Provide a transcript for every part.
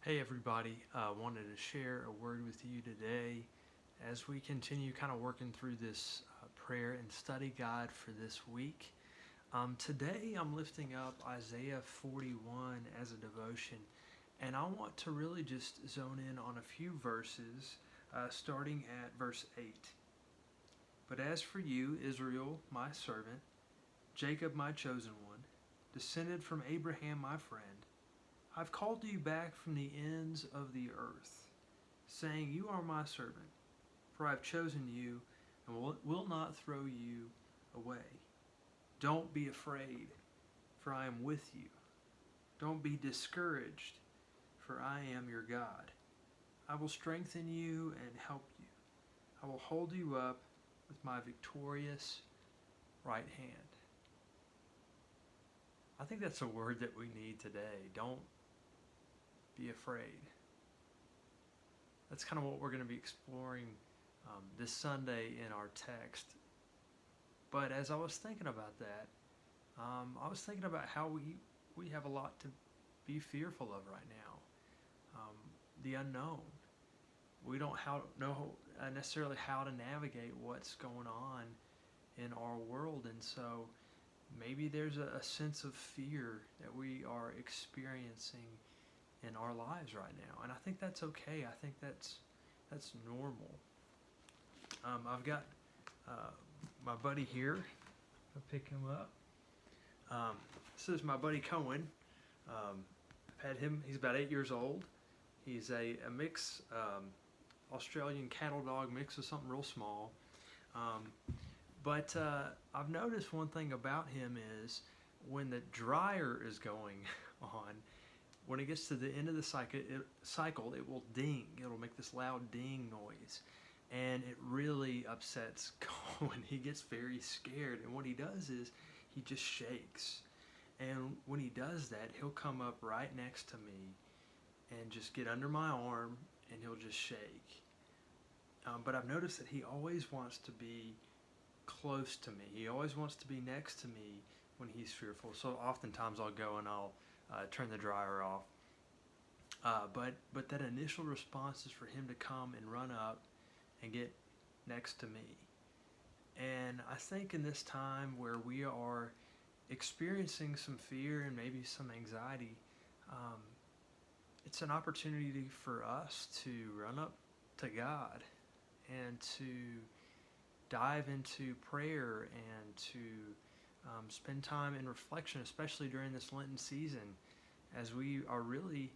Hey everybody, wanted to share a word with you today as we continue kind of working through this prayer and study guide for this week. Today I'm lifting up Isaiah 41 as a devotion, and I want to really just zone in on a few verses, starting at verse 8. But as for you, Israel, my servant, Jacob, my chosen one, descended from Abraham, my friend, I've called you back from the ends of the earth, saying, You are my servant, for I have chosen you and will not throw you away. Don't be afraid, for I am with you. Don't be discouraged, for I am your God. I will strengthen you and help you. I will hold you up with my victorious right hand. I think that's a word that we need today. Don't be afraid. That's kind of what we're going to be exploring this Sunday in our text. But as I was thinking about that, I was thinking about how we have a lot to be fearful of right now. The unknown. We don't know necessarily how to navigate what's going on in our world, and so maybe there's a sense of fear that we are experiencing in our lives right now, and I think that's okay. I think that's normal. I've got my buddy here. I'll pick him up. This is my buddy Cohen. I've had him. He's about 8 years old. He's a mix Australian cattle dog mix with something real small. But I've noticed one thing about him is when the dryer is going on, when it gets to the end of the cycle, it will ding. It'll make this loud ding noise. And it really upsets Cohen. He gets very scared. And what he does is he just shakes. And when he does that, he'll come up right next to me and just get under my arm and he'll just shake. But I've noticed that he always wants to be close to me. He always wants to be next to me when he's fearful. So oftentimes I'll go and I'll turn the dryer off. But that initial response is for him to come and run up and get next to me. And I think in this time where we are experiencing some fear and maybe some anxiety, it's an opportunity for us to run up to God and to dive into prayer and to spend time in reflection, especially during this Lenten season, as we are really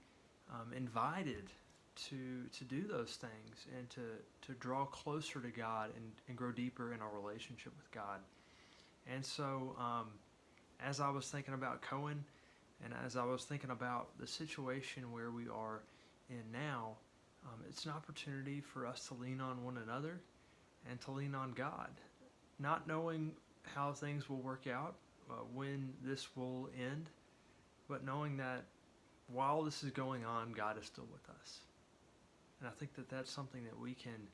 invited to do those things and to draw closer to God and grow deeper in our relationship with God. And so as I was thinking about Cohen and as I was thinking about the situation where we are in now, it's an opportunity for us to lean on one another and to lean on God, not knowing how things will work out, when this will end, but knowing that while this is going on, God is still with us. And I think that that's something that we can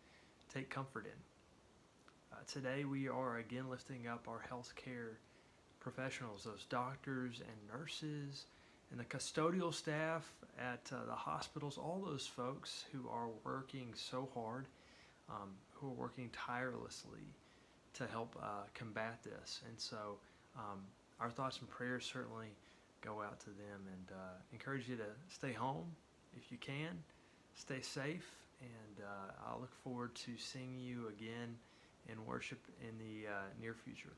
take comfort in. Today we are again lifting up our healthcare professionals, those doctors and nurses and the custodial staff at the hospitals, all those folks who are working so hard, who are working tirelessly to help combat this. And so our thoughts and prayers certainly go out to them, and encourage you to stay home if you can, stay safe, and I'll look forward to seeing you again in worship in the near future.